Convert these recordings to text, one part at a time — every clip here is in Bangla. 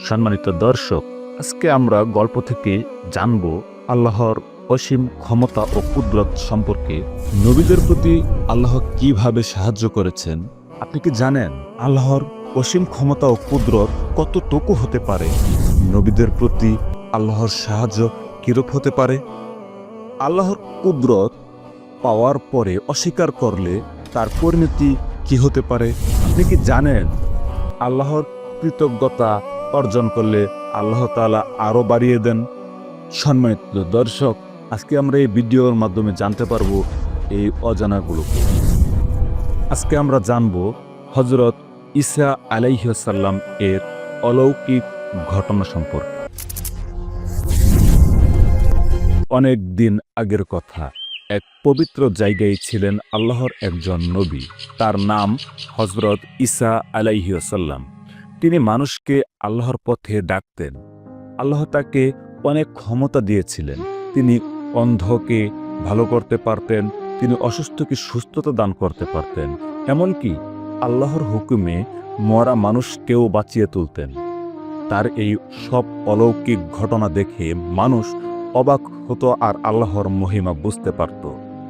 সম্মানিত দর্শক, আজকে আমরা গল্প থেকে জানব আল্লাহর অসীম ক্ষমতা ও কুদরত সম্পর্কে। নবীদের প্রতি আল্লাহ কিভাবে সাহায্য করেছেন। আপনি কি জানেন আল্লাহর অসীম ক্ষমতা ও কুদরত কতটুকু হতে পারে? নবীদের প্রতি আল্লাহর সাহায্য কিরূপ হতে পারে? আল্লাহর কুদরত পাওয়ার পরে অস্বীকার করলে তার পরিণতি কি হতে পারে? আপনি কি জানেন আল্লাহর কৃতজ্ঞতা অর্জন করলে আল্লাহ তাআলা আরো বাড়িয়ে দেন? সম্মানিত দর্শক, আজকে আমরা এই ভিডিওর মাধ্যমে জানতে পারবো এই অজানাগুলোকে। আজকে আমরা জানব হযরত ঈসা আলাইহিস সালাম এর অলৌকিক ঘটনা সম্পর্কে। অনেক দিন আগের কথা, এক পবিত্র জায়গায় ছিলেন আল্লাহর একজন নবী। তার নাম হযরত ঈসা আলাইহিস সালাম। তিনি মানুষকে আল্লাহর পথে ডাকতেন। আল্লাহ তাকে অনেক ক্ষমতা দিয়েছিলেন। তিনি অন্ধকে ভালো করতে পারতেন, তিনি অসুস্থকে সুস্থতা দান করতে পারতেন, এমনকি আল্লাহর হুকুমে মরা মানুষকেও বাঁচিয়ে তুলতেন। তার এই সব অলৌকিক ঘটনা দেখে মানুষ অবাক হতো আর আল্লাহর মহিমা বুঝতে পারত।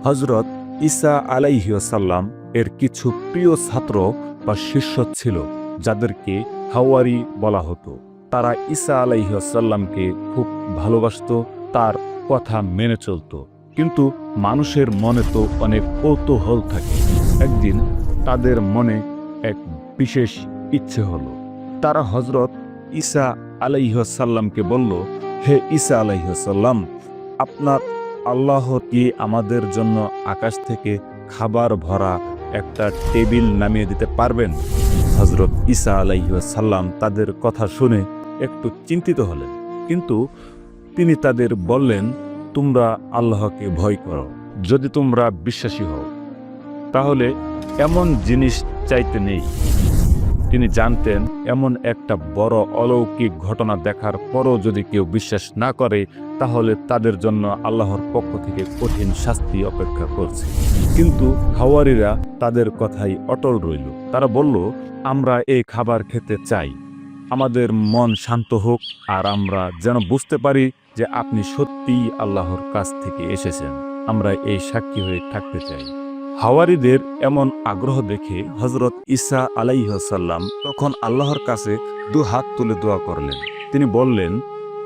হযরত ঈসা আলাইহিস সালাম এর কিছু প্রিয় ছাত্র বা শিষ্য ছিল, যাদেরকে হাওয়ারি বলা হতো। তারা ঈসা আলাইহিস সালামকে খুব ভালোবাসত, তার কথা মেনে চলত। কিন্তু মানুষের মনে তো অনেক কৌতূহল থাকে। একদিন তাদের মনে এক বিশেষ ইচ্ছে হলো। তারা হযরত ঈসা আলাইহিস সালামকে বলল, হে ঈসা আলাইহিস সালাম, আপনার আল্লাহ কি আমাদের জন্য আকাশ থেকে খাবার ভরা একটা টেবিল নামিয়ে দিতে পারবেন? হযরত ঈসা আলাইহিস সালাম তাদের কথা শুনে একটু চিন্তিত হলেন, কিন্তু তিনি তাদের বললেন, তোমরা আল্লাহকে ভয় করো। যদি তোমরা বিশ্বাসী হও তাহলে এমন জিনিস চাইতে নেই। তিনি জানতেন এমন একটা বড় অলৌকিক ঘটনা দেখার পরও যদি কেউ বিশ্বাস না করে, তাহলে তাদের জন্য আল্লাহর পক্ষ থেকে কঠিন শাস্তি অপেক্ষা করছে। কিন্তু হাওয়ারীরা তাদের কথাই অটল রইল। তারা বলল, আমরা এই খাবার খেতে চাই, আমাদের মন শান্ত হোক আর আমরা যেন বুঝতে পারি যে আপনি সত্যিই আল্লাহর কাছ থেকে এসেছেন। আমরা এই সাক্ষী হয়ে থাকতে চাই। হাওয়ারীদের এমন আগ্রহ দেখে হযরত ঈসা আলাইহিস সালাম তখন আল্লাহর কাছে দুহাত তুলে দোয়া করলেন। তিনি বললেন,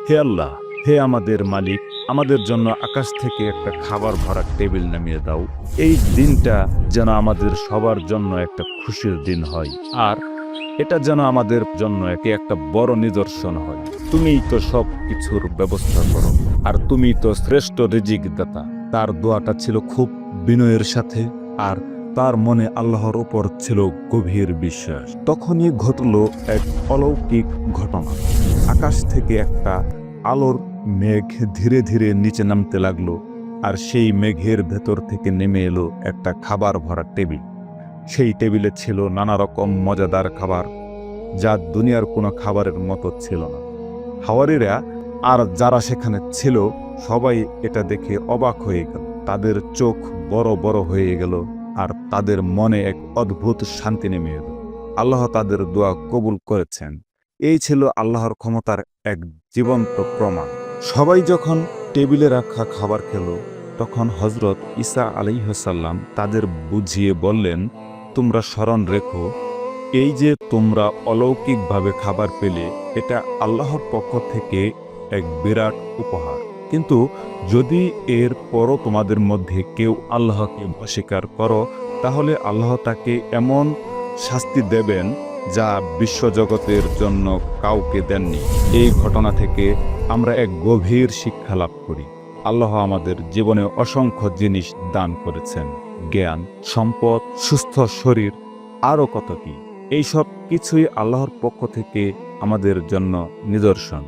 হে আল্লাহ, হে আমাদের মালিক, আমাদের জন্য আকাশ থেকে একটা খাবার ভরা টেবিল নামিয়ে দাও। এই দিনটা যেন আমাদের সবার জন্য একটা খুশির দিন হয়, আর এটা যেন আমাদের জন্য একটা বড় নিদর্শন হয়। তুমিই তো সব কিছুর ব্যবস্থা করো, আর তুমিই তো শ্রেষ্ঠ রিজিক দাতা। তার দোয়াটা ছিল খুব বিনয়ের সাথে, আর তার মনে আল্লাহর উপর ছিল গভীর বিশ্বাস। তখনই ঘটল এক অলৌকিক ঘটনা। আকাশ থেকে একটা আলোর মেঘ ধীরে ধীরে নিচে নামতে লাগলো, আর সেই মেঘের ভেতর থেকে নেমে এলো একটা খাবার ভরা টেবিল। সেই টেবিলে ছিল নানা রকম মজাদার খাবার, যা দুনিয়ার কোনো খাবারের মতো ছিল না। হাওয়ারীরা আর যারা সেখানে ছিল সবাই এটা দেখে অবাক হয়ে গেল। তাদের চোখ বড় বড় হয়ে গেল, আর তাদের মনে এক অদ্ভুত শান্তি নেমে এলো। আল্লাহ তাদের দোয়া কবুল করেছেন। এই ছিল আল্লাহর ক্ষমতার এক জীবন্ত প্রমাণ। সবাই যখন টেবিলে রাখা খাবার খেল, তখন হযরত ঈসা আলাইহিস সালাম তাদের বুঝিয়ে বললেন, তোমরা স্মরণ রেখো, এই যে তোমরা অলৌকিকভাবে খাবার পেলে, এটা আল্লাহর পক্ষ থেকে এক বিরাট উপহার। কিন্তু যদি এর পরও তোমাদের মধ্যে কেউ আল্লাহকে অস্বীকার করো, তাহলে আল্লাহ তাকে এমন শাস্তি দেবেন যা বিশ্বজগতের জন্য কাউকে দেননি। এই ঘটনা থেকে আমরা এক গভীর শিক্ষা লাভ করি। আল্লাহ আমাদের জীবনে অসংখ্য জিনিস দান করেছেন, জ্ঞান, সম্পদ, সুস্থ শরীর, আরও কত কি। এই সব কিছুই আল্লাহর পক্ষ থেকে আমাদের জন্য নিদর্শন।